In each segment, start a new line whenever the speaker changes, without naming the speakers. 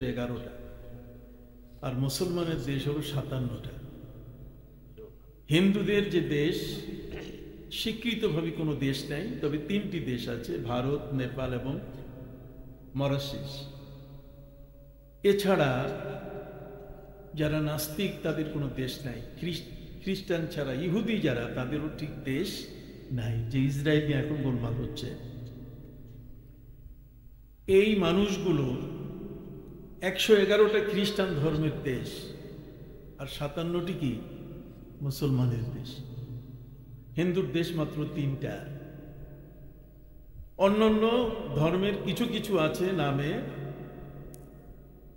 11টা, আর মুসলমানের দেশ হলো 57টা। হিন্দুদের যে দেশ স্বীকৃতভাবে কোনো দেশ নেই, তবে 3টি দেশ আছে, ভারত, নেপাল এবং মরিশাস। এছাড়া যারা নাস্তিক তাদের কোনো দেশ নাই। খ্রিস্টান ছাড়া ইহুদি যারা, তাদেরও ঠিক দেশ নাই। যে ইসরায়েল নিয়ে এখন গোলমাল হচ্ছে, এই মানুষগুলো 111টা খ্রিস্টান ধর্মের দেশ আর 57টি কি মুসলমানের দেশ। হিন্দুর দেশ মাত্র 3টা। অন্যান্য ধর্মের কিছু কিছু আছে নামে,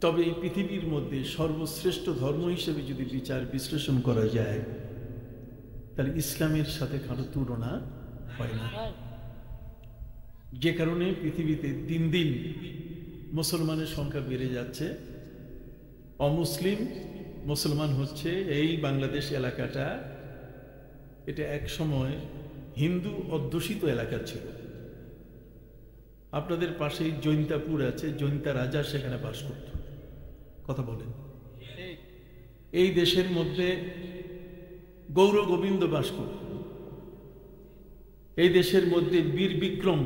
তবে এই পৃথিবীর মধ্যে সর্বশ্রেষ্ঠ ধর্ম হিসেবে যদি বিচার বিশ্লেষণ করা যায়, তাহলে ইসলামের সাথে কারো তুলনা হয় না। যে কারণে পৃথিবীতে দিন দিন মুসলমানের সংখ্যা বেড়ে যাচ্ছে। অমুসলিম মুসলমান হচ্ছে। এই বাংলাদেশ এলাকাটা, এটা এক সময় হিন্দু অধ্যুষিত এলাকা ছিল। আপনাদের পাশেই জৈন্তাপুর আছে, জৈন্তা রাজা সেখানে বাস করত। কথা বলেন। এই দেশের মধ্যে গৌর গোবিন্দ বাস করত। এই দেশের মধ্যে বীর বিক্রম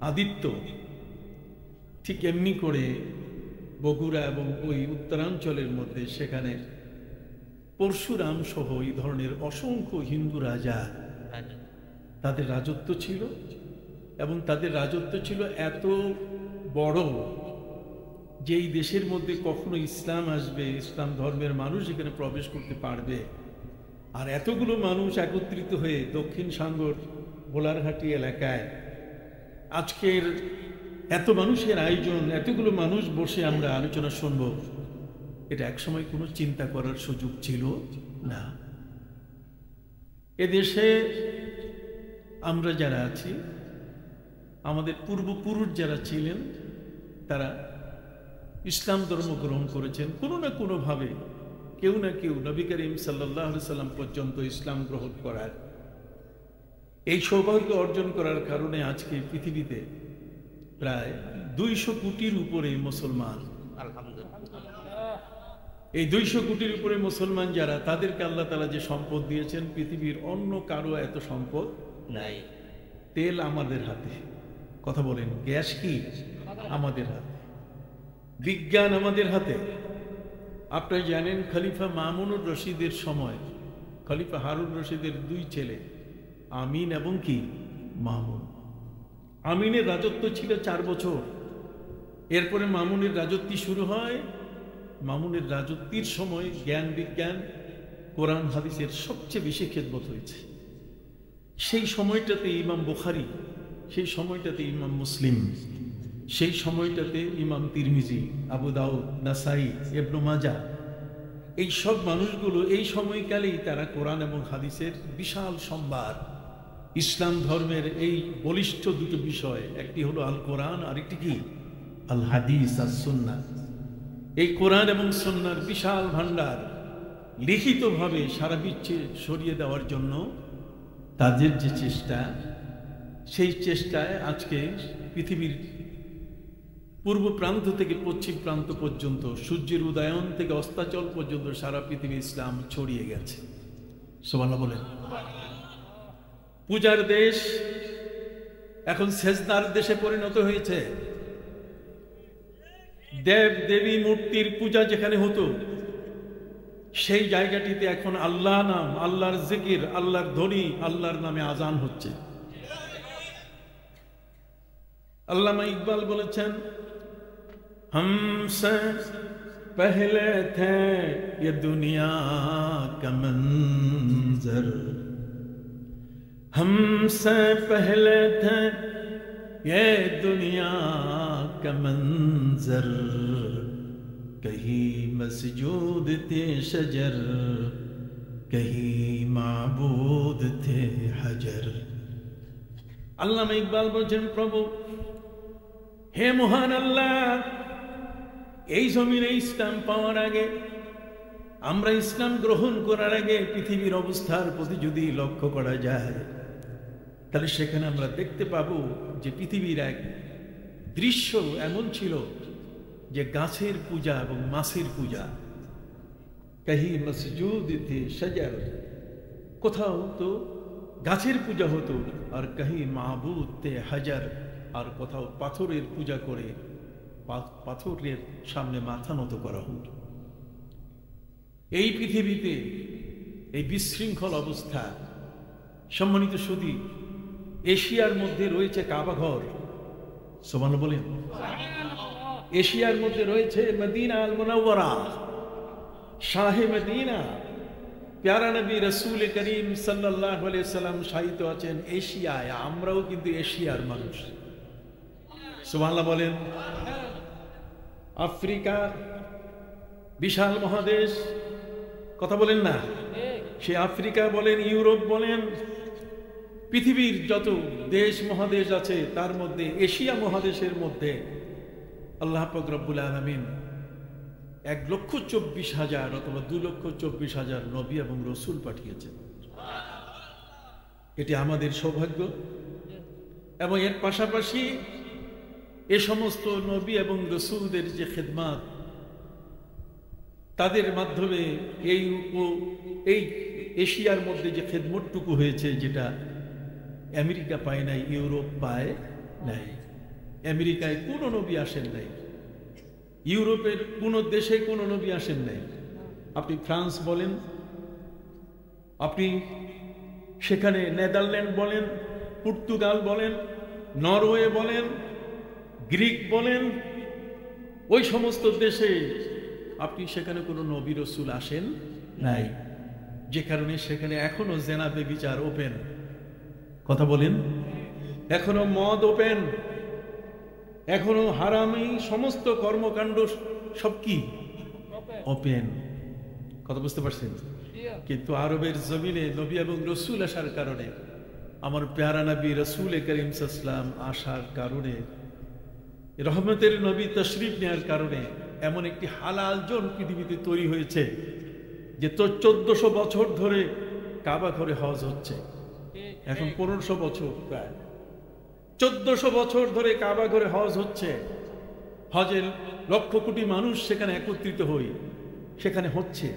আদিত্য, ঠিক এমনি করে বগুড়া এবং ওই উত্তরাঞ্চলের মধ্যে সেখানে পরশুরাম সহ এই ধরনের অসংখ্য হিন্দু রাজা, তাদের রাজত্ব ছিল। এবং তাদের রাজত্ব ছিল এত বড় যে এই দেশের মধ্যে কখনো ইসলাম আসবে, ইসলাম ধর্মের মানুষ এখানে প্রবেশ করতে পারবে। আর এতগুলো মানুষ একত্রিত হয়ে দক্ষিণ সাগর বোলারঘাটি এলাকায় আজকের এত মানুষের আয়োজন, এতগুলো মানুষ বসে আমরা আলোচনা শুনব, এটা একসময় কোনো চিন্তা করার সুযোগ ছিল না। এদেশে আমরা যারা আছি, আমাদের পূর্বপুরুষ যারা ছিলেন, তারা ইসলাম ধর্ম গ্রহণ করেছেন কোনো না কোনোভাবে। কেউ না কেউ নবী করিম সাল্লাল্লাহু আলাইহি সাল্লাম পর্যন্ত ইসলাম গ্রহণ করার এই সৌভাগ্য অর্জন করার কারণে আজকে পৃথিবীতে প্রায় 200 কোটির উপরে মুসলমান। আলহামদুলিল্লাহ। এই 200 কোটির উপরে মুসলমান যারা, তাদেরকে আল্লাহ তাআলা যে সম্পদ দিয়েছেন, পৃথিবীর অন্য কারো এত সম্পদ নাই। তেল আমাদের হাতে। কথা বলেন। গ্যাস কি আমাদের হাতে। বিজ্ঞান আমাদের হাতে। আপনারা জানেন খলিফা মামুনুর রশিদের সময় খলিফা হারুন রশিদের 2 ছেলে, আমিন এবং কি মামুন। আমিনের রাজত্ব ছিল 4 বছর। এরপরে মামুনের রাজত্ব শুরু হয়। মামুনের রাজত্বের সময় জ্ঞান বিজ্ঞান কোরআন হাদিসের সবচেয়ে বেশি খেদমত হয়েছে। সেই সময়টাতে ইমাম বুখারী, সেই সময়টাতে ইমাম মুসলিম, সেই সময়টাতে ইমাম তিরমিজি, আবু দাউদ, নাসাই, ইবনে মাজাহ, এই সব মানুষগুলো এই সময়কালেই তারা কোরআন এবং হাদিসের বিশাল সম্ভার, ইসলাম ধর্মের এই বলিষ্ঠ 2টো বিষয়, একটি হলো আল কোরআন আর একটি কি আল হাদিস আর সুন্নাহ। এই কোরআন এবং সুন্নাহর বিশাল ভান্ডার লিখিতভাবে সারা বিশ্বে ছড়িয়ে দেওয়ার জন্য তাদের যে চেষ্টা, সেই চেষ্টায় আজকে পৃথিবীর পূর্ব প্রান্ত থেকে পশ্চিম প্রান্ত পর্যন্ত, সূর্যের উদয়ন থেকে অস্তাচল পর্যন্ত সারা পৃথিবী ইসলাম ছড়িয়ে গেছে। সুবহানাল্লাহ বলেন। পূজার দেশ এখন সেজদার দেশে পরিণত হয়েছে। দেব দেবী মূর্তির পূজা যেখানে হতো, সেই জায়গাটিতে এখন আল্লাহ নাম, আল্লাহর জিকির, আল্লাহর ধ্বনি, আল্লাহর নামে আজান হচ্ছে। আল্লামা ইকবাল বলেছেন, हमसे पहले थे ये दुनिया का मंजर, हमसे पहले थे ये दुनिया का मंजर, कहीं मसजूद थे शजर, कहीं माबूद थे हजर। আল্লামা ইকবাল বলছেন, প্রভু হে মহান আল্লাহ, এই জমিনে ইসলাম পাওয়ার আগে, আমরা ইসলাম গ্রহণ করার আগে পৃথিবীর অবস্থার প্রতি যদি লক্ষ্য করা যায়, তাহলে সেখানে আমরা দেখতে পাবো যে পৃথিবীর এক দৃশ্য এমন ছিল যে গাছের পূজা এবং মাছের পূজা। কাহি মসজিদ থে শাজার, কোথাও তো গাছের পূজা হতো, আর কাহি মাহবুদ তে হাজার, আর কোথাও পাথরের পূজা করে পাথরের সামনে মাথা নত করা হতো। এই পৃথিবীতে এই বিশৃঙ্খল অবস্থা। সম্মানিত সুধী, এশিয়ার মধ্যে রয়েছে কাবাঘর, সুবহান বলেন। এশিয়ার মধ্যে রয়েছে মদিনা আল মুনাওয়ারা, শাহে মদিনা, প্যারা নবী রসুল করিম সাল্লাল্লাহু আলাইহি সাল্লাম শায়িত আছেন এশিয়ায়। আমরাও কিন্তু এশিয়ার মানুষ, সুবহানাল্লাহ বলেন। আফ্রিকা বিশাল মহাদেশ, কথা বলেন না? সে আফ্রিকা বলেন, ইউরোপ বলেন, পৃথিবীর যত দেশ মহাদেশ আছে তার মধ্যে এশিয়া মহাদেশের মধ্যে আল্লাহ পাক রব্বুল আলামিন 1,24,000 অথবা 2,24,000 নবী এবং রসুল পাঠিয়েছেন। এটি আমাদের সৌভাগ্য। এবং এর পাশাপাশি এ সমস্ত নবী এবং রসুলদের যে খেদমাত, তাদের মাধ্যমে এই এশিয়ার মধ্যে যে খেদমতটুকু হয়েছে, যেটা আমেরিকা পায় নাই, ইউরোপ পায় নাই। আমেরিকায় কোনো নবী আসেন নাই, ইউরোপের কোন দেশে কোনো নবী আসেন নাই। আপনি ফ্রান্স বলেন, আপনি সেখানে নেদারল্যান্ড বলেন, পর্তুগাল বলেন, নরওয়ে বলেন, গ্রিক বলেন, ওই সমস্ত দেশে আপনি সেখানে কোনো নবী রসুল আসেন নাই। যে কারণে সেখানে এখনো জেনা বেবিচার ওপেন, কথা বলেন, এখনো মদ ওপেন, এখনো হারামি সমস্ত কর্মকাণ্ড সব কি ওপেন, কথা বুঝতে পারছেন? কিন্তু আরবের জমিনে নবী এবং রসুল আসার কারণে, আমার প্যারা নবী রসুল করিম সাল্লাল্লাহু আলাইহি আসার কারণে, রহমতের নবী তশরিফ নেওয়ার কারণে এমন একটি হালাল জোন পৃথিবীতে তৈরি হয়েছে যে 1400 বছর ধরে কাবা ঘরে হজ হচ্ছে। এখন 1500 বছর, প্রায় 1400 বছর ধরে কাবা ঘরে হজ হচ্ছে। হজের লক্ষ কোটি মানুষ সেখানে একত্রিত হই, সেখানে হচ্ছে।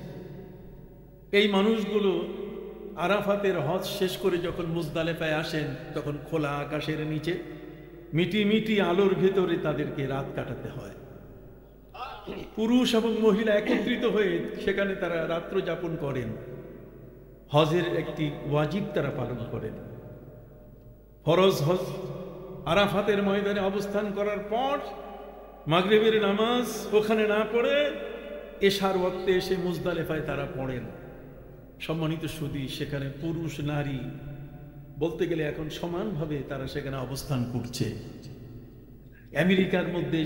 এই মানুষগুলো আরাফাতের হজ শেষ করে যখন মুজদালেফায় আসেন, তখন খোলা আকাশের নিচে মিটি মিটি আলোর ভেতরে তাদেরকে রাত কাটাতে হয়। পুরুষ এবং মহিলা একত্রিত হয়ে সেখানে তারা রাত্র যাপন করেন। হজের একটি ওয়াজিব তারা পালন করেন। ফরজ হজ আরাফাতের ময়দানে অবস্থান করার পর মাগরিবের নামাজ ওখানে না পড়ে এশার ওয়াক্তে এসে মুজদালেফায় তারা পড়েন। সম্মানিত সুধী, সেখানে পুরুষ নারী বলতে গেলে এখন সমানভাবে তারা সেখানে অবস্থান করছে। আমেরিকার মধ্যে,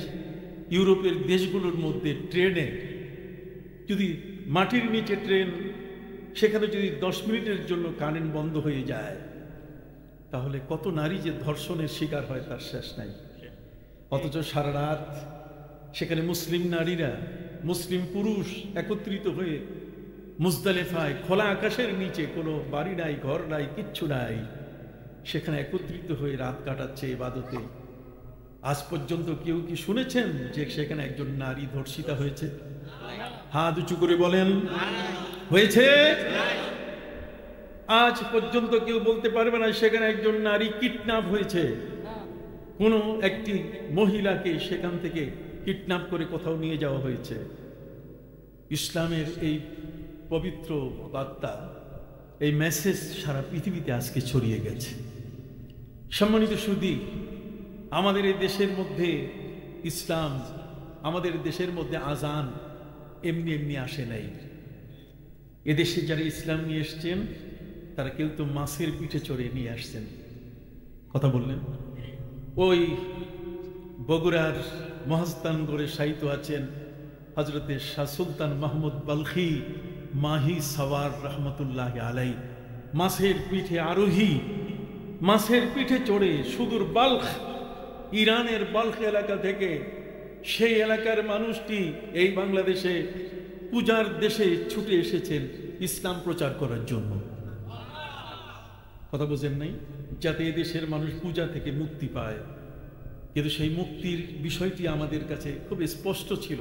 ইউরোপের দেশগুলোর মধ্যে ট্রেনে যদি মাটির নিচে ট্রেন, সেখানে যদি 10 মিনিটের জন্য কারেন্ট বন্ধ হয়ে যায়, তাহলে কত নারী যে ধর্ষণের শিকার হয় তার শেষ নাই। অথচ সারা রাত সেখানে মুসলিম নারীরা, মুসলিম পুরুষ একত্রিত হয়ে মুজদালেফায় খোলা আকাশের নিচে, কোনো বাড়ি নাই, ঘর নাই, কিচ্ছু নাই, সেখানে একত্রিত হয়ে রাত কাটাচ্ছে ইবাদতে। আজ পর্যন্ত কেউ কি শুনেছেন যে সেখানে একজন নারী ধর্ষিতা হয়েছে? হাত উঁচু করে বলেন, হয়েছে? আজ পর্যন্ত কেউ বলতে পারবে না সেখানে একজন নারী কিডন্যাপ হয়েছে, কোনো একটি মহিলাকে সেখান থেকে কিডন্যাপ করে কোথাও নিয়ে যাওয়া হয়েছে। ইসলামের এই পবিত্র বার্তা, এই মেসেজ সারা পৃথিবীতে আজকে ছড়িয়ে গেছে। সম্মানিত সুধী, আমাদের এই দেশের মধ্যে ইসলাম, আমাদের দেশের মধ্যে আজান এমনি এমনি আসে নাই। এদেশে যারা ইসলাম নিয়ে এসছেন তারা কেউ তো মাছের পিঠে চড়ে নিয়ে আসছেন, কথা বললেন। ওই বগুড়ার মহাস্তানগড়ে শায়িত আছেন হজরতে শাহ সুলতান মাহমুদ বালখি মাহি সাওয়ার রহমতুল্লাহ আলাই, মাছের পিঠে আরোহী, মাছের পিঠে চড়ে সুদূর বাল্খ, ইরানের বাল্খ এলাকা থেকে সেই এলাকার মানুষটি এই বাংলাদেশে পূজার দেশে ছুটে এসেছেন ইসলাম প্রচার করার জন্য। কথা বোঝেন নাই? যাতে এই দেশের মানুষ পূজা থেকে মুক্তি পায়। কিন্তু সেই মুক্তির বিষয়টি আমাদের কাছে খুব স্পষ্ট ছিল,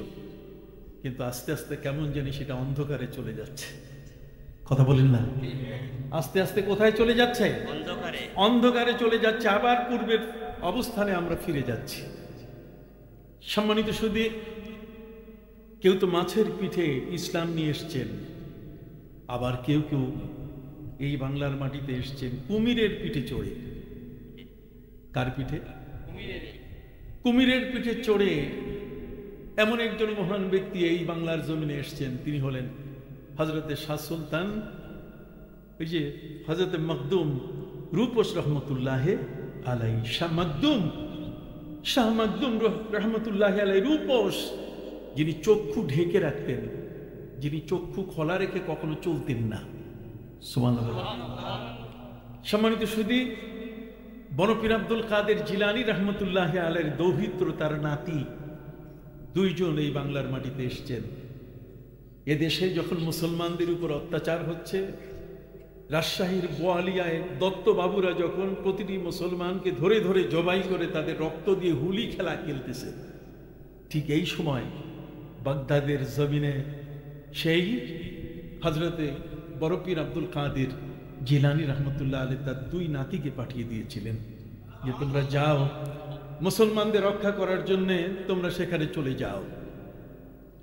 কিন্তু আস্তে আস্তে কেমন জানি সেটা অন্ধকারে চলে যাচ্ছে। কথা বলেন না? আস্তে আস্তে কোথায় চলে যাচ্ছে? অন্ধকারে চলে যাচ্ছে, আবার পূর্বের অবস্থানে আমরা ফিরে যাচ্ছি। সম্মানিত সুধী, কেউ তো মাছের পিঠে ইসলাম নিয়ে এসছেন, আবার কেউ কেউ এই বাংলার মাটিতে এসছেন কুমিরের পিঠে চড়ে। কার পিঠে? কুমিরের পিঠে চড়ে এমন একজন মহান ব্যক্তি এই বাংলার জমিনে এসছেন, তিনি হলেন হযরতে শাহ সুলতান, ওই যে হযরতে মখদুম রূপস রহমতুল্লাহ আলাইহি। শাহ মখদুম রহমতুল্লাহ আলাইহি রূপস, যিনি চক্ষু ঢেকে রাখতেন, যিনি চক্ষু খোলা রেখে কখনো চলতেন না। সুবহানাল্লাহ। সম্মানিত সুধী, বনপীর আব্দুল কাদের জিলানী রহমতুল্লাহ আলাইহির দৌহিত্র, তার নাতি, দুইজন এই বাংলার মাটিতে এসছেন। এদেশে যখন মুসলমানদের উপর অত্যাচার হচ্ছে, রাজশাহীর বোয়ালিয়ায় দত্তবাবুরা যখন প্রতিটি মুসলমানকে ধরে ধরে জবাই করে তাদের রক্ত দিয়ে হুলি খেলা খেলতেছে, ঠিক এই সময় বাগদাদের জমিনে সেই হযরতে বড়পীর আব্দুল কাদের জিলানী রহমতুল্লাহ আলাইহি তার দুই নাতিকে পাঠিয়ে দিয়েছিলেন যে তোমরা যাও, মুসলমানদের রক্ষা করার জন্য তোমরা সেখানে চলে যাও।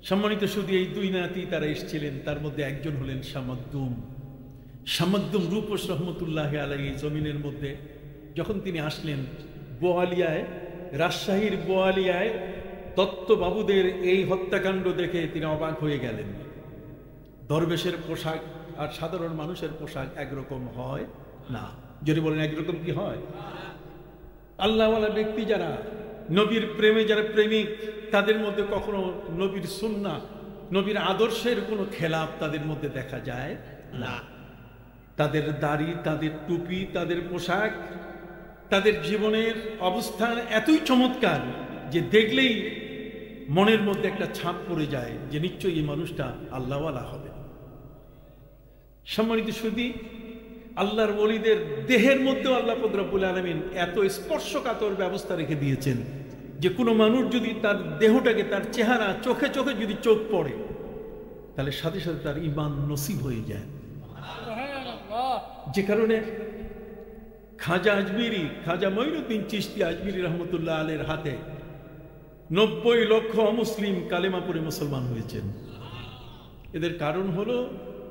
সম্মানিত সুধী, এই দুই নাতি তারা এসেছিলেন, তার মধ্যে একজন হলেন শাহ মখদুম রূপস রহমতুল্লাহ আলাইহি। জমিনের মধ্যে যখন তিনি আসলেন বোয়ালিয়ায়, রাজশাহীর বোয়ালিয়ায় দত্তবাবুদের এই হত্যাকাণ্ড দেখে তিনি অবাক হয়ে গেলেন। দরবেশের পোশাক আর সাধারণ মানুষের পোশাক একরকম হয় না। যদি বলেন একরকম কি হয়? আল্লাহওয়ালা ব্যক্তি যারা, নবীর প্রেমে যারা প্রেমিক, তাদের মধ্যে কখনো নবীর সুন্নাহ, নবীর আদর্শের কোনো খেলাপ তাদের মধ্যে দেখা যায় না। তাদের দাড়ি, তাদের টুপি, তাদের পোশাক, তাদের জীবনের অবস্থান এতই চমৎকার যে দেখলেই মনের মধ্যে একটা ছাপ পড়ে যায় যে নিশ্চয়ই এই মানুষটা আল্লাহওয়ালা হবে। সম্মানিত সুধী, আল্লাহর ওলিদের দেহের মধ্যেও আল্লাহ পাক রব্বুল আলামিন এত স্পর্শকাতর ব্যবস্থা রেখে দিয়েছেন যে কোনো মানুষ যদি তার দেহটাকে, তার চেহারা, চোখে চোখে যদি চোখ পড়ে, তাহলে সাথে সাথে তার ঈমান নসিব হয়ে যায়। যে কারণে খাজা মঈনুদ্দিন চিশতি আজমিরি রহমতুল্লাহ আলাইহির হাতে 90 লক্ষ অমুসলিম কালেমা পড়ে মুসলমান হয়েছেন। এদের কারণ হলো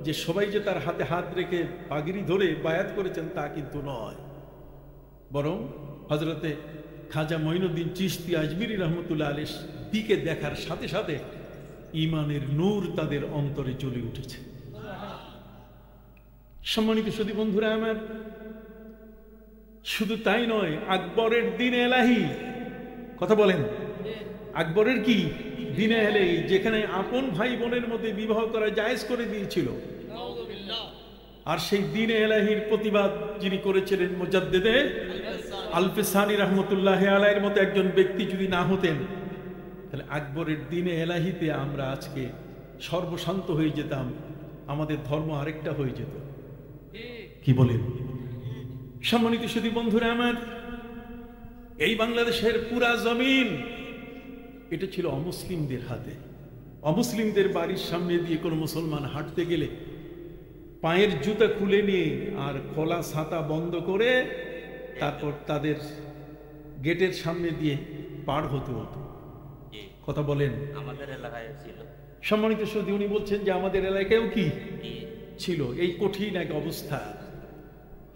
যে সবাই যে তার হাতে হাত রেখে পাগড়ি ধরে বায়াত করেছেন তা কিন্তু নয়, বরং হযরতে খাজা মঈনুদ্দিন চিশতি আজমিরি রহমতুল্লাহ আলাইহির দিকে দেখার সাথে সাথে ঈমানের নূর তাদের অন্তরে জ্বলে উঠেছে। সম্মানিত সুধী বন্ধুরা আমার, শুধু তাই নয়, আকবরের দিন এলাহি, কথা বলেন, আকবরের কি দিনে এলাহি, যেখানে আপন ভাই বোনের মধ্যে বিবাহ করা জায়েজ করে দিয়েছিল, আর সেই দিনে এলাহির প্রতিবাদ যিনি করেছিলেন মুজাদ্দেদে আল-ফিসানি রহমতুল্লাহ আলাইহির মতো একজন ব্যক্তি যদি না হতেন, তাহলে আকবরের দিনে এলাহিতে আমরা আজকে সর্বশান্ত হয়ে যেতাম, আমাদের ধর্ম আরেকটা হয়ে যেত। কি বলেন? সম্মানিত সুধী বন্ধুরা আমার, এই বাংলাদেশের পুরা জমিন এটা ছিল অমুসলিমদের হাতে। অমুসলিমদের বাড়ির সামনে দিয়ে কোনো মুসলমান হাঁটতে গেলে পায়ের জুতা খুলে নিয়ে আর খোলা ছাতা বন্ধ করে তারপর তাদের গেটের সামনে দিয়ে পার হতে হতো। কথা বলেন? আমাদের এলাকায় ছিল। সম্মানিত সুধী, উনি বলছেন যে আমাদের এলাকায়ও কি ছিল এই কঠিন এক অবস্থা।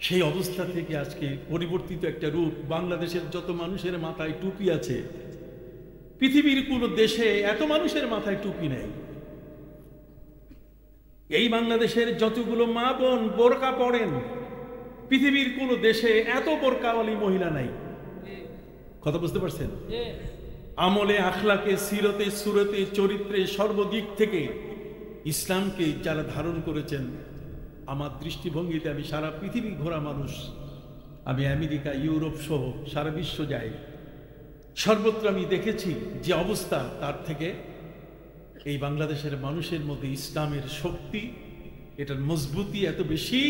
সেই অবস্থা থেকে আজকে পরিবর্তিত একটা রূপ। বাংলাদেশের যত মানুষের মাথায় টুপি আছে, পৃথিবীর কোন দেশে এত মানুষের মাথায় টুপি নেই। এই বাংলাদেশের যতগুলো মা বোন বোরকা পরেন, পৃথিবীর কোন দেশে এত বোরকাওয়ালি মহিলা নাই। কথা বুঝতে পারছেন? আমলে, আখলাকে, সিরতে, সুরতে, চরিত্রে, সর্বদিক থেকে ইসলামকে যারা ধারণ করেছেন, আমার দৃষ্টিভঙ্গিতে আমি সারা পৃথিবী ঘোরা মানুষ, আমি আমেরিকা, ইউরোপ সহ সারা বিশ্ব যাই, সর্বত্র আমি দেখেছি যে অবস্থা, তার থেকে এই বাংলাদেশের মানুষের মধ্যে ইসলামের শক্তি, এটার মজবুতি এত বেশি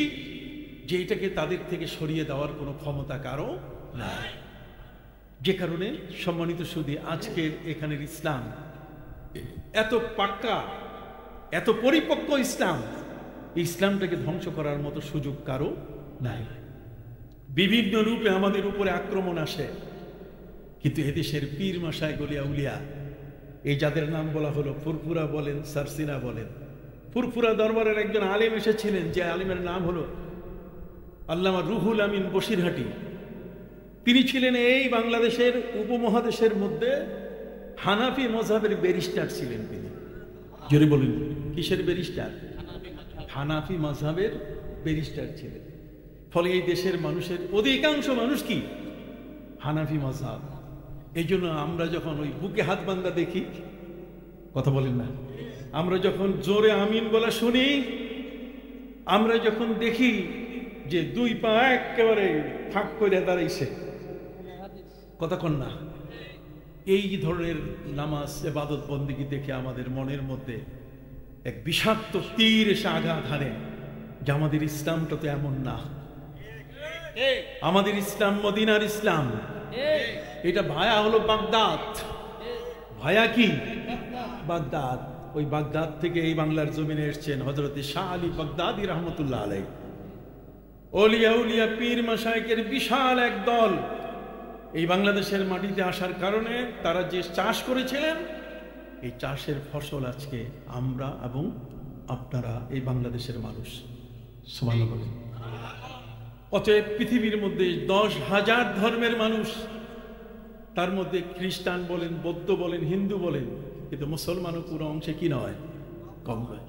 যে এটাকে তাদের থেকে সরিয়ে দেওয়ার কোনো ক্ষমতা কারো নাই। যে কারণে সম্মানিত সুধী, আজকের এখানের ইসলাম এত পাক্কা, এত পরিপক্ক ইসলাম, ইসলামটাকে ধ্বংস করার মতো সুযোগ কারো নাই। বিভিন্ন রূপে আমাদের উপরে আক্রমণ আসে, কিন্তু এদেশের পীর মাশায়েখ গলিয়া উলিয়া, এই যাদের নাম বলা হলো, ফুরফুরা বলেন, সারসিনা বলেন। ফুরফুরা দরবারের একজন আলেম এসেছিলেন, যে আলেমের নাম হলো আল্লামা রুহুল আমিন বসিরহাটি। তিনি ছিলেন এই বাংলাদেশের উপমহাদেশের মধ্যে হানাফি মযহাবের ব্যারিস্টার ছিলেন। তিনি জোরে বলেন, কিসের ব্যারিস্টার? হানাফি মযহাবের ব্যারিস্টার ছিলেন। ফলে এই দেশের মানুষের অধিকাংশ মানুষ কি হানাফি মযহাব। এই জন্য আমরা যখন ওই বুকে হাত বাঁধা দেখি, কথা বলেন না, আমরা যখন জোরে আমিন বলা শুনি, আমরা যখন দেখি যে দুই পা একেবারে ফাঁক করে দাঁড়াইছে, কথা কন না, এই ধরনের নামাজ ইবাদত বন্দেগী দেখে আমাদের মনের মধ্যে এক বিষাক্ত তীর এসে আঘাত হানে যে আমাদের ইসলামটা তো এমন না। আমাদের ইসলাম মদিনার ইসলাম, এটা ভায়া হলো বাগদাদ। ভায়া কি? বাগদাদ। ওই বাগদাদ থেকে এই বাংলার জমিনে এসছেন হযরতে শাহ আলী বাগদাদী রহমতুল্লাহ আলাইহি। ওলিয়া উলিয়া পীর মাশায়েখের বিশাল এক দল এই বাংলাদেশের মাটিতে আসার কারণে তারা যে চাষ করেছিলেন, এই চাষের ফসল আজকে আমরা এবং আপনারা এই বাংলাদেশের মানুষ। সুবহানাল্লাহ। অতএব পৃথিবীর মধ্যে 10,000 ধর্মের মানুষ, তার মধ্যে খ্রিস্টান বলেন, বৌদ্ধ বলেন, হিন্দু বলেন, কিন্তু মুসলমানও পুরো অংশে কি নয়, কম নয়।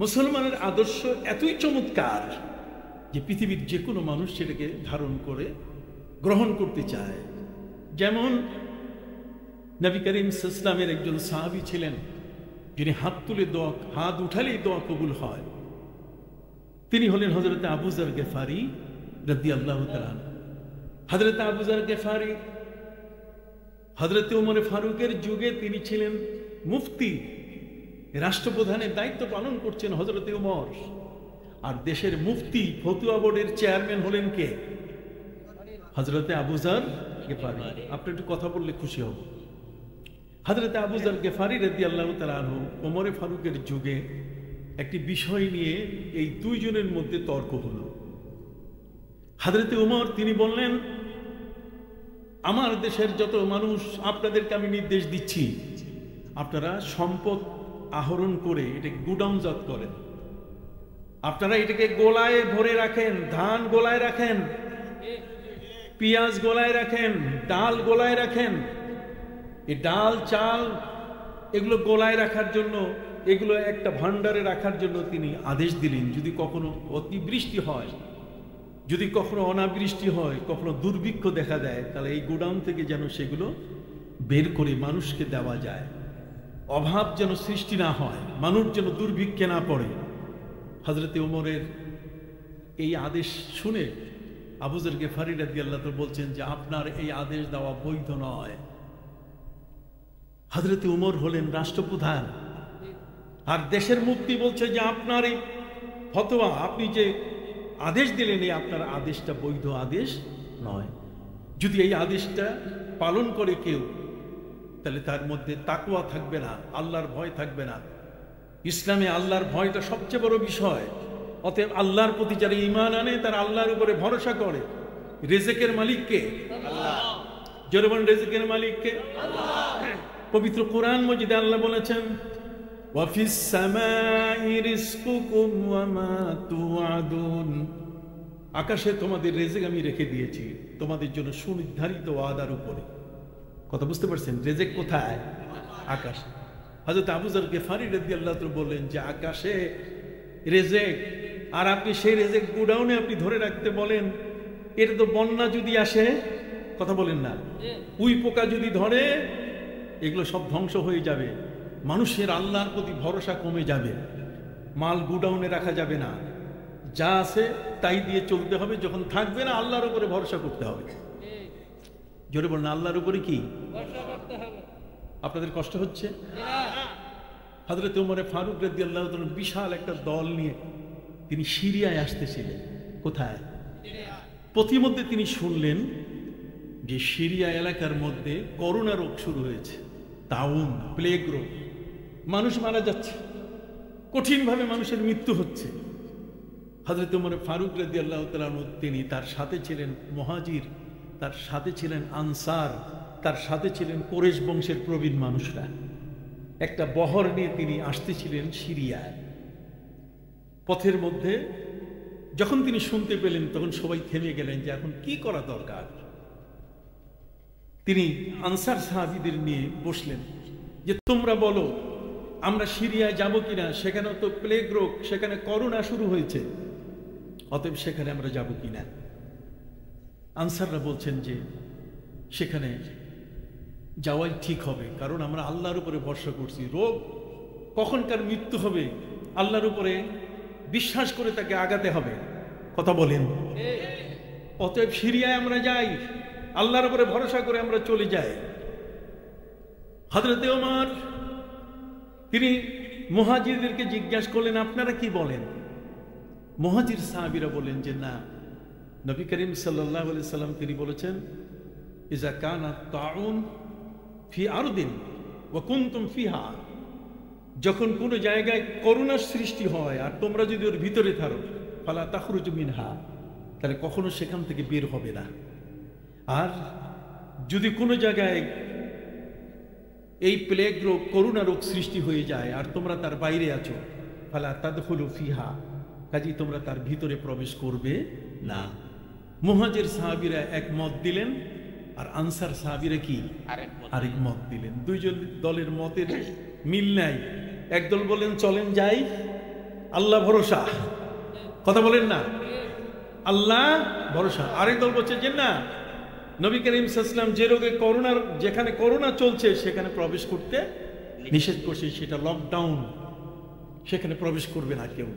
মুসলমানের আদর্শ এতই চমৎকার যে পৃথিবীর যে কোনো মানুষ সেটাকে ধারণ করে গ্রহণ করতে চায়। যেমন নবী করিম সাল্লাল্লাহু আলাইহি ওয়াসাল্লামের একজন সাহাবী ছিলেন, যিনি হাত তুলে দোয়া, হাত উঠালেই দোয়া কবুল হয়। তিনি হলেন হযরত আবু যর গিফারি রাদিয়াল্লাহু তাআলা। হযরত আবু যর গিফারি হযরত ওমর ফারুকের যুগে তিনি ছিলেন মুফতি, রাষ্ট্রপ্রধানের দায়িত্ব পালন করছেন হযরত ওমর। আর দেশের মুফতি ফতুয়া বোর্ডের চেয়ারম্যান হলেন কে? হযরত আবু যর গিফারি। আপনি একটু কথা বললে খুশি হব। হযরত আবু যর গিফারি রাদিয়াল্লাহু তাআলা আনহু ওমর ফারুকের যুগে একটি বিষয় নিয়ে এই দুইজনের মধ্যে তর্ক হলো। হযরত ওমর তিনি বললেন, আমার দেশের যত মানুষ, আপনাদেরকে আমি নির্দেশ দিচ্ছি, আপনারা সম্পদ আহরণ করে এটাকে গুডাউনজাত করেন। আপনারা এটাকে গোলায় ভরে রাখেন, ধান গোলায় রাখেন, পেঁয়াজ গোলায় রাখেন, ডাল গোলায় রাখেন। এই ডাল চাল এগুলো গোলায় রাখার জন্য, এগুলো একটা ভান্ডারে রাখার জন্য তিনি আদেশ দিলেন। যদি কখনো অতিবৃষ্টি হয়, যদি কখনো অনাবৃষ্টি হয়, কখনো দুর্ভিক্ষ দেখা দেয়, তাহলে এই গোডাউন থেকে যেন সেগুলো বের করে মানুষকে দেওয়া যায়, অভাব যেন সৃষ্টি না হয়, মানুষ যেন দুর্ভিক্ষে না পড়ে। হযরত ওমরের এই আদেশ শুনে আবু যর গিফারি রাদিয়াল্লাহু তাআলা বলছেন যে আপনার এই আদেশ দেওয়া বৈধ নয়। হযরত ওমর হলেন রাষ্ট্রপ্রধান, আর দেশের মুফতি বলছে যে আপনার এই ফতোয়া, আপনি যে আদেশ দিলেন, এই আপনার আদেশটা বৈধ আদেশ নয়। যদি এই আদেশটা পালন করে কেউ, তাহলে তার মধ্যে তাকওয়া থাকবে না, আল্লাহর ভয় থাকবে না। ইসলামে আল্লাহর ভয়টা সবচেয়ে বড় বিষয়। অতএব আল্লাহর প্রতি যারা ঈমান আনে, তারা আল্লাহর উপরে ভরসা করে। রিজেকের মালিক কে? আল্লাহ। জোরে বলেন, রিজেকের মালিক কে? আল্লাহ। পবিত্র কোরআন মজিদে আল্লাহ বলেছেন, ওয়াফিস সামাই রিজকুকুম ওয়া মা তুআদুন। আকাশে তোমাদের রিজিক আমি রেখে দিয়েছি, তোমাদের জন্য সুনির্ধারিত ওয়াদার উপরে। কথা বুঝতে পারছেন? রিজিক কোথায়? আকাশে। হযরত আবু যর গিফারি রাদিয়াল্লাহু তাআলা বললেন যে আকাশে রিজিক, আর আপনি সেই রিজিক গোডাউনে আপনি ধরে রাখতে বলেন, এটা তো বন্যা যদি আসে, কথা বলেন না, উই পোকা যদি ধরে, এগুলো সব ধ্বংস হয়ে যাবে। মানুষের আল্লাহর প্রতি ভরসা কমে যাবে, মাল গোডাউনে রাখা যাবে না, যা আছে তাই দিয়ে চলতে হবে। যখন থাকবে না, আল্লাহর উপরে ভরসা করতে হবে। জোরে বলেন, আল্লাহর উপরে কি ভরসা করতে হবে? আপনাদের কষ্ট হচ্ছে? হযরত ওমর ফারুক রাদিয়াল্লাহু তাআলা বিশাল একটা দল নিয়ে তিনি সিরিয়ায় আসতেছিলেন। কোথায়? পথিমধ্যে তিনি শুনলেন যে সিরিয়া এলাকার মধ্যে করোনা রোগ শুরু হয়েছে, তাউন, প্লেগ রোগ, মানুষ মারা যাচ্ছে, কঠিনভাবে মানুষের মৃত্যু হচ্ছে। হযরত ওমর ফারুক রাদিয়াল্লাহু তাআলা আনহু তিনি, তার সাথে ছিলেন মুহাজির, তার সাথে ছিলেন আনসার, তার সাথে ছিলেন কুরাইশ বংশের প্রবীণ মানুষরা। একটা বহর নিয়ে তিনি আসতেছিলেন সিরিয়ায়। পথের মধ্যে যখন তিনি শুনতে পেলেন তখন সবাই থেমে গেলেন যে এখন কি করা দরকার। তিনি আনসার সাহাবীদের নিয়ে বসলেন যে তোমরা বলো আমরা সিরিয়ায় যাব কিনা, সেখানে তো প্লেগ রোগ, সেখানে করোনা শুরু হয়েছে, অতএব সেখানে আমরা যাব কিনা। আনসাররা বলছেন যে সেখানে যাওয়াই ঠিক হবে, কারণ আমরা আল্লাহর উপরে ভরসা করছি। রোগ কখনকার মৃত্যু হবে আল্লাহর উপরে বিশ্বাস করে তাকে আগাতে হবে। কথা বলেন? অতএব সিরিয়ায় আমরা যাই, আল্লাহর উপরে ভরসা করে আমরা চলে যাই। হযরত ওমর তিনি মুহাজিরদেরকে জিজ্ঞাসা করলেন আপনারা কি বলেন? মুহাজির সাহাবীরা বলেন যে না, নবী করিম সাল্লাল্লাহু আলাইহি সাল্লাম তিনি বলেছেন ইজা কানা তাউন ফি আরদিন ওয়া কুনতুম ফিহা, যখন কোনো জায়গায় করোনার সৃষ্টি হয় আর তোমরা যদি ওর ভিতরে থাকো, ফালা তাখরুজু মিনহা, তাহলে কখনো সেখান থেকে বের হবে না। আর যদি কোনো জায়গায় এই প্লেগ রোগ, করোনা রোগ সৃষ্টি হয়ে যায় আর তোমরা তার বাইরে আছো, ফালা তাদখুলু ফিহা, কাজেই তোমরা তার ভিতরে প্রবেশ করবে না। মুহাজির সাহাবীরা এক মত দিলেন আর আনসার সাহাবীরা কি আরেক মত দিলেন। দুইজন দলের মতের মিল নাই। একদল বলেন চলেন যাই, আল্লাহ ভরসা, কথা বলেন না, আল্লাহ ভরসা। আরেক দল বলছে যে না, নবী করিম সাল্লাল্লাহু আলাইহি ওয়াসাল্লাম যে রোগে করোনার, যেখানে করোনা চলছে সেখানে প্রবেশ করতে নিষেধ করছে, সেটা লকডাউন, সেখানে প্রবেশ করবে না কেউ,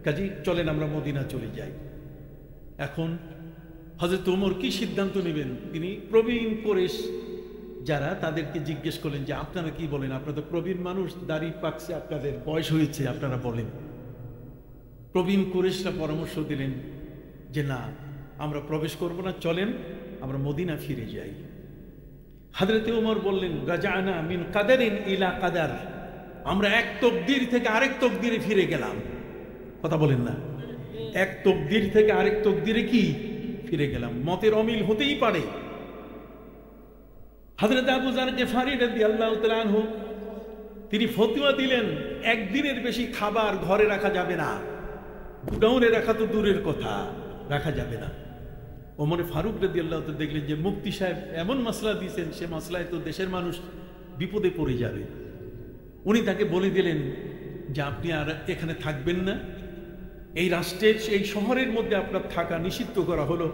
কাজেই চলেন আমরা মদিনা চলে যাই। এখন হযরত ওমর কি সিদ্ধান্ত নেবেন? তিনি প্রবীণ কুরাইশ যারা, তাদেরকে জিজ্ঞেস করলেন যে আপনারা কি বলেন, আপনারা তো প্রবীণ মানুষ, দাড়ি পাকছে, আপনাদের বয়স হয়েছে, আপনারা বলেন। প্রবীণ কুরাইশরা পরামর্শ দিলেন যে না, আমরা প্রবেশ করব না, চলেন আমরা মদিনা ফিরে যাই। হযরত ওমর বললেন রাজানা মিন কাদারিন ইলা কাদার, আমরা এক তকদির থেকে আরেক তকদিরে ফিরে গেলাম। কথা বলেন না, এক তকদির থেকে আরেক তকদিরে কি ফিরে গেলাম। মতের অমিল হতেই পারে। হযরত আবু যার গিফারী রাদিয়াল্লাহু তাআলা আনহু তিনি ফতোয়া দিলেন একদিনের বেশি খাবার ঘরে রাখা যাবে না, গুডাউনে রাখা তো দূরের কথা, রাখা যাবে না। ওমর ফারুক রাদিয়াল্লাহু তাআলা দেখলেন যে মুফতি সাহেব এমন মাসলা দিয়েছেন, সে মাসলায় তো দেশের মানুষ বিপদে পড়ে যাবে। উনি তাকে বলে দিলেন যে আপনি আর এখানে থাকবেন না, এই রাষ্ট্রের, এই শহরের মধ্যে আপনার থাকা নিষিদ্ধ করা হলো।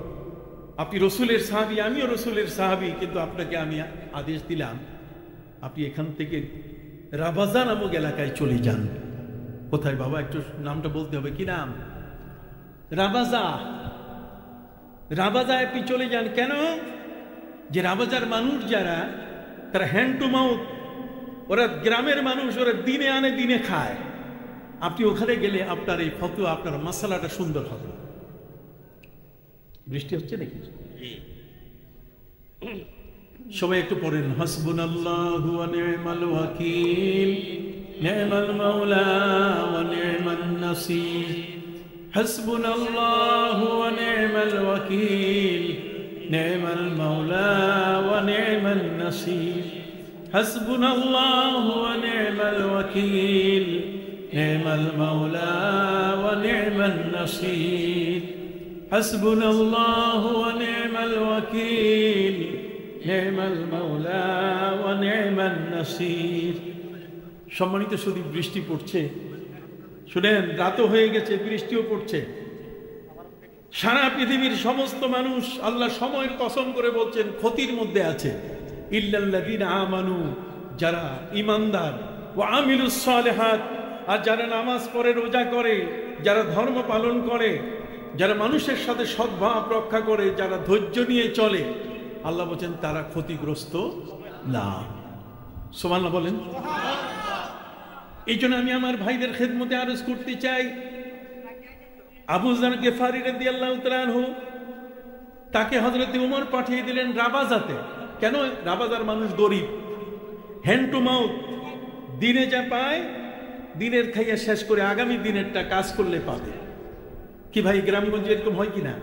আপনি রসুলের সাহাবী, আমিও রসুলের সাহাবী, কিন্তু আপনাকে আমি আদেশ দিলাম আপনি এখান থেকে রাবাজা নামক এলাকায় চলে যান। কোথায় বাবা, একটু নামটা বলতে হবে, কি নাম? রাবাজা। রাবাজায় আপনি চলে যান। কেন? যে রাবাজার মানুষ যারা, তারা হ্যান্ড টু মাউথ, ওরা গ্রামের মানুষ, ওরা দিনে আনে দিনে খায়। আপনি ওখানে গেলে আপনার এই ফতোয়া, আপনার মাসালাটা সুন্দর হবে। বৃষ্টি হচ্ছে নাকি? সবাই একটু পড়েন হাসবুনাল্লাহু ওয়া নি'মাল ওয়াকিল, নি'মাল মাওলা ওয়া নি'মান নাসির। হাসবুনাল্লাহু ওয়া নি'মাল ওয়াকিল, নি'মাল মাওলা ওয়া নি'মান নাসির। হাসবুনাল্লাহু ওয়া নি'মাল ওয়াকিল, নি'মাল মাওলা ওয়া নি'মান নাসির। হাসবুনাল্লাহু ওয়া নি'মাল ওয়াকিল, নি'মাল মাওলা ওয়া নি'মান নাসির। সম্মানিত শুধু বৃষ্টি পড়ছে, শুনেন, রাতও হয়ে গেছে, বৃষ্টিও পড়ছে। সারা পৃথিবীর সমস্ত মানুষ আল্লাহ সময়ের কসম করে বলছেন ক্ষতির মধ্যে আছে। ইল্লাল্লাযীনা আমানু, যারা ঈমানদার, ওয়া আমিলুস সালিহাত, আর যারা নামাজ পড়ে, রোজা করে, যারা ধর্ম পালন করে, যারা মানুষের সাথে সদ্ভাব রক্ষা করে, যারা ধৈর্য নিয়ে চলে, আল্লাহ বলেন তারা ক্ষতিগ্রস্ত না। সুবহানাল্লাহ বলেন। এই জন্য আমি আমার ভাইদের খেদমতে আরজ করতে চাই, আবু যার গিফারী রাদিয়াল্লাহু তাআলা আনহু তাকে হযরত উমর পাঠিয়ে দিলেন রাবাজাতে। কেন? রাবাজার মানুষ গরিব, হ্যান্ড টু মাউথ, দিনে যা পায় দিনের খাইয়া শেষ করে আগামী দিনেরটা কাজ করলে পাবে। কি ভাই, গ্রামগঞ্জে এরকম হয় কিনা?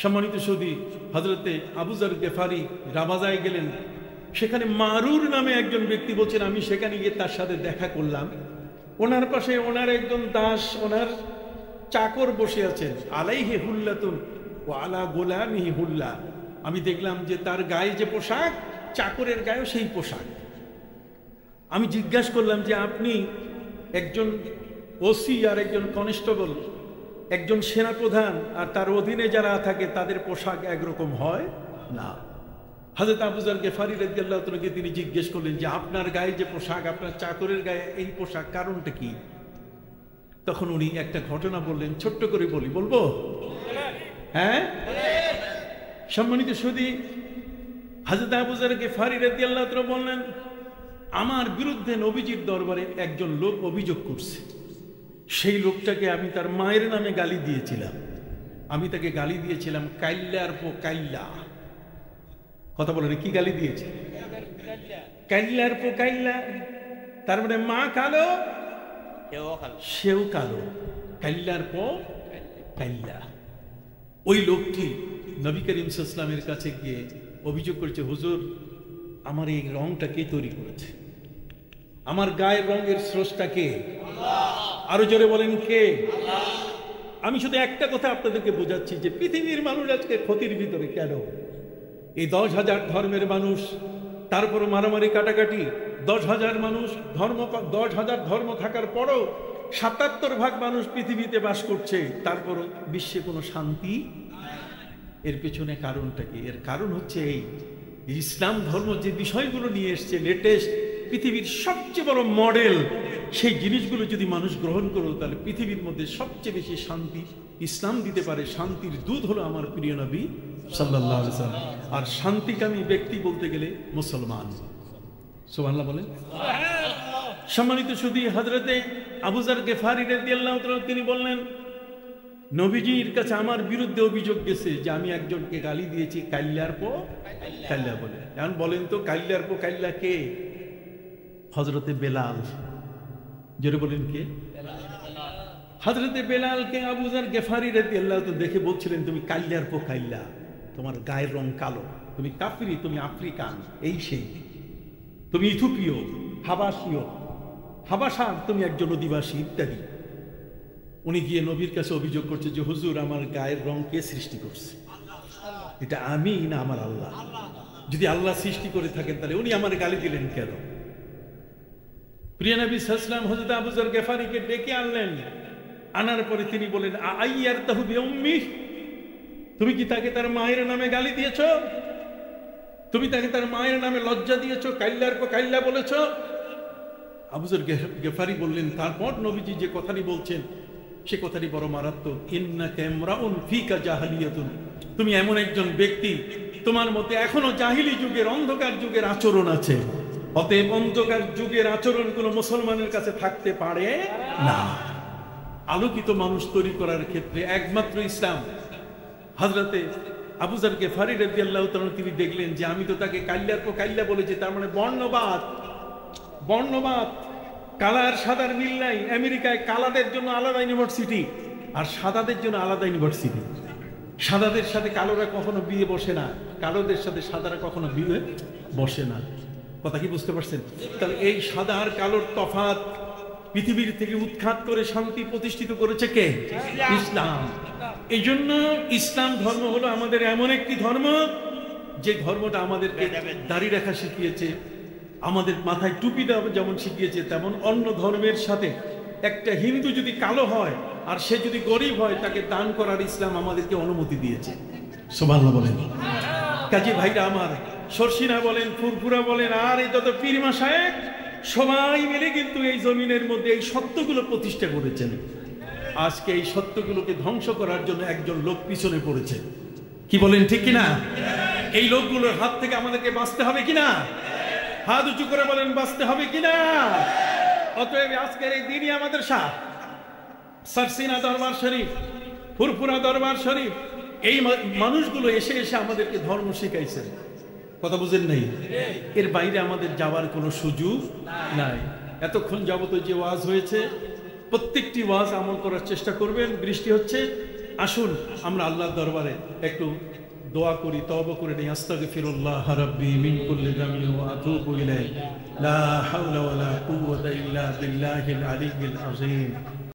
সম্মানিত সুধী, হযরতে আবু যর গেফারি রাবাজায় গেলেন। সেখানে মারুর নামে একজন ব্যক্তি বলছেন, আমি সেখানে গিয়ে তার সাথে দেখা করলাম। ওনার পাশে ওনার একজন দাস, ওনার চাকর বসে আছেন। আলাইহি হুল্লাতুন ওয়া আলা গোলামিহি হুল্লা। আমি দেখলাম যে তার গায়ে যে পোশাক, চাকরের গায়েও সেই পোশাক। আমি জিজ্ঞাসা করলাম যে আপনি একজন ওসি আর একজন কনস্টেবল, একজন সেনাপ্রধান আর তার অধীনে যারা থাকে তাদের পোশাক একরকম হয় না। হযরত আবু যর গেফারি রাদিয়াল্লাহু তাআলাকে তিনি জিজ্ঞেস করলেন যে আপনার গায়ে যে পোশাক, আপনার চাকরের গায়ে এই পোশাক, কারণটা কি? তখন উনি একটা ঘটনা বললেন, ছোট্ট করে বলবো? হ্যাঁ, সম্মানিত সুধী, হযরত আবু যর গেফারি রাদিয়াল্লাহু তাআলা বললেন, আমার বিরুদ্ধে নবীজির দরবারে একজন লোক অভিযোগ করছে। সেই লোকটাকে আমি তার মায়ের নামে গালি দিয়েছিলাম। আমি তাকে গালি দিয়েছিলাম কাইল্লার পো কাইল্লা। কথা বলেন, কি গালি দিয়েছে? কাইল্লার পো কাইল্লা, তার মানে মা কালো সেও কালো, কাইল্লার পো কাইল্লা। ওই লোকটি নবী করিম সাল্লাল্লাহু আলাইহি ওয়াসাল্লামের কাছে গিয়ে অভিযোগ করেছে, হুজুর আমার এই রংটা কে তৈরি করেছে? আমার গায়ের রঙের স্রষ্টা কে? আরো জোরে বলেন, কে? আমি শুধু একটা কথা আপনাদেরকে বোঝাচ্ছি যে পৃথিবীর মানুষ আজকে ক্ষতির ভিতরে কেন? এই 10,000 ধর্মের মানুষ, তারপর মারামারি কাটাকাটি, 10,000 মানুষ ধর্ম, 10,000 ধর্ম থাকার পরও 77% মানুষ পৃথিবীতে বাস করছে, তারপরও বিশ্বে কোনো শান্তি। এর পেছনে কারণটা কি? এর কারণ হচ্ছে এই ইসলাম ধর্ম যে বিষয়গুলো নিয়ে এসছে, লেটেস্ট, পৃথিবীর সবচেয়ে বড় মডেল, সেই জিনিসগুলো যদি মানুষ গ্রহণ করো তাহলে পৃথিবীর মধ্যে সবচেয়ে বেশি শান্তি ইসলাম দিতে পারে। শান্তির দূত হলো আমার প্রিয় নবী সাল্লাল্লাহু আলাইহি ওয়াসাল্লাম। আর শান্তিকামী ব্যক্তি বলতে গেলে মুসলমান। সুবহানাল্লাহ বলেন। সম্মানিত সুধী, হযরতে আবু যর গেফারি রাদিয়াল্লাহু তাআলা তিনি বললেন, নবীজির কাছে আমার বিরুদ্ধে অভিযোগ গেছে যে আমি একজনকে গালি দিয়েছি কাইল্লার পো কাইল্লা বলে। এখন বলেন তো কাইল্লার পো কাইল্লা কে? হযরতে বেলাল। জোরে বলেন, কে? হযরতে বেলালকে আবু যর গেফারি রাদিয়াল্লাহু তাআলা দেখে বলছিলেন, তুমি কাইল্লার পো কাইল্লা, তোমার গায়ের রং কালো, তুমি কাফিরি, তুমি আফ্রিকান, এই সেই, তুমি ইথিওপীয়, হাবাসীয়, হাবাসার তুমি একজন অধিবাসী ইত্যাদি। উনি গিয়ে নবীর কাছে অভিযোগ করছে যে হুজুর আমার গায়ের রং কে সৃষ্টি করছে? এটা আমি না আমার আল্লাহ? যদি আল্লাহ সৃষ্টি করে থাকেন তাহলে উনি আমার গালি দিলেন কেন? প্রিয় নবী সাল্লাল্লাহু আলাইহি ওয়াসাল্লাম হযরত আবু যর গেফারিকে ডেকে আনলেন। আনার পরে তিনি বলেন, আইয়ারতাহু বিউম্মি, তুমি কি তাকে তার মায়ের নামে গালি দিয়েছো? তুমি তাকে তার মায়ের নামে লজ্জা দিয়েছো, কাইল্লার পর কাইল্লা বলেছো? আবু যর গেফারি বললেন, তারপর নবীজি যে কথাটি বলছেন সে কথাটি বড় মারাত্মক। ইন্নাকা ইমরাউন ফিকা জাহিলিয়াতুন, তুমি এমন একজন ব্যক্তি, তোমার মধ্যে এখনো জাহিলি যুগের, অন্ধকার যুগের আচরণ আছে। অতএব অন্ধকার যুগের আচরণ কোনো মুসলমানের কাছে থাকতে পারে না। আলোকিত মানুষ তৈরি করার ক্ষেত্রে একমাত্র ইসলাম। হযরতে আবু যর গেফারি রাদিয়াল্লাহু তাআলা তিনি দেখলেন যে আমি তো তাকে কাইল্লার পর কাইল্লা বলেছি, তার মানে বর্ণবাদ। বর্ণবাদ, কালার সাদার মিল নাই। আমেরিকায় কালাদের জন্য আলাদা ইউনিভার্সিটি আর সাদাদের জন্য আলাদা ইউনিভার্সিটি। সাদাদের সাথে কালোরা কখনো বিয়ে বসে না, কালোদের সাথে সাদারা কখনো বিয়ে বসে না। কথা কি বুঝতে পারছেন? তাহলে এই সাদা আর কালোর তফাৎ পৃথিবীর থেকে উৎখাত করে শান্তি প্রতিষ্ঠিত করেছে কে? ইসলাম। এই জন্য ইসলাম ধর্ম হলো আমাদের এমন একটি ধর্ম যে ধর্মটা আমাদেরকে দাড়ি রাখা শিখিয়েছে, আমাদের মাথায় টুপি দেওয়া যেমন শিখিয়েছে, তেমন অন্য ধর্মের সাথে একটা হিন্দু যদি কালো হয় আর সে যদি গরিব হয় তাকে দান করার ইসলাম আমাদেরকে অনুমতি দিয়েছে। সুবহানাল্লাহ বলেন। কাজী ভাইরা আমার, শর্ষিনা বলেন, ফুরফুরা বলেন, আর এই যত পীর মাশায়েখ সবাই মিলে কিন্তু এই জমিনের মধ্যে এই সত্যগুলো প্রতিষ্ঠা করেছেন। আজকে এই সত্যগুলোকে ধ্বংস করার জন্য একজন লোক পিছনে পড়েছে। কি বলেন, ঠিক কিনা? এই লোকগুলোর হাত থেকে আমাদেরকে বাঁচতে হবে কিনা? হাত উঁচু করে বলেন, বাঁচতে হবে কিনা? অতএব আজকের এই দিনই আমাদের সাথ। শর্ষিনা দরবার শরীফ, ফুরফুরা দরবার শরীফ, এই মানুষগুলো এসে এসে আমাদেরকে ধর্ম শিখাইছেন, কথা বুঝেন নাই? এর বাইরে আমাদের যাওয়ার কোনো সুযোগ নাই। এতক্ষণ যাবত যে ওয়াজ হয়েছে প্রত্যেকটি ওয়াজ আমল করার চেষ্টা করবেন। বৃষ্টি হচ্ছে, আসুন আমরা আল্লাহর দরবারে একটু দোয়া করি, তওবা করে নিই। আস্তাগফিরুল্লাহ রাব্বি মিন কুল্লি যামবি ওয়া আতুবু ইলাইহি লা হাওলা ওয়ালা কুওয়াতা ইল্লা বিল্লাহিল আলিয়্যিল আযীম।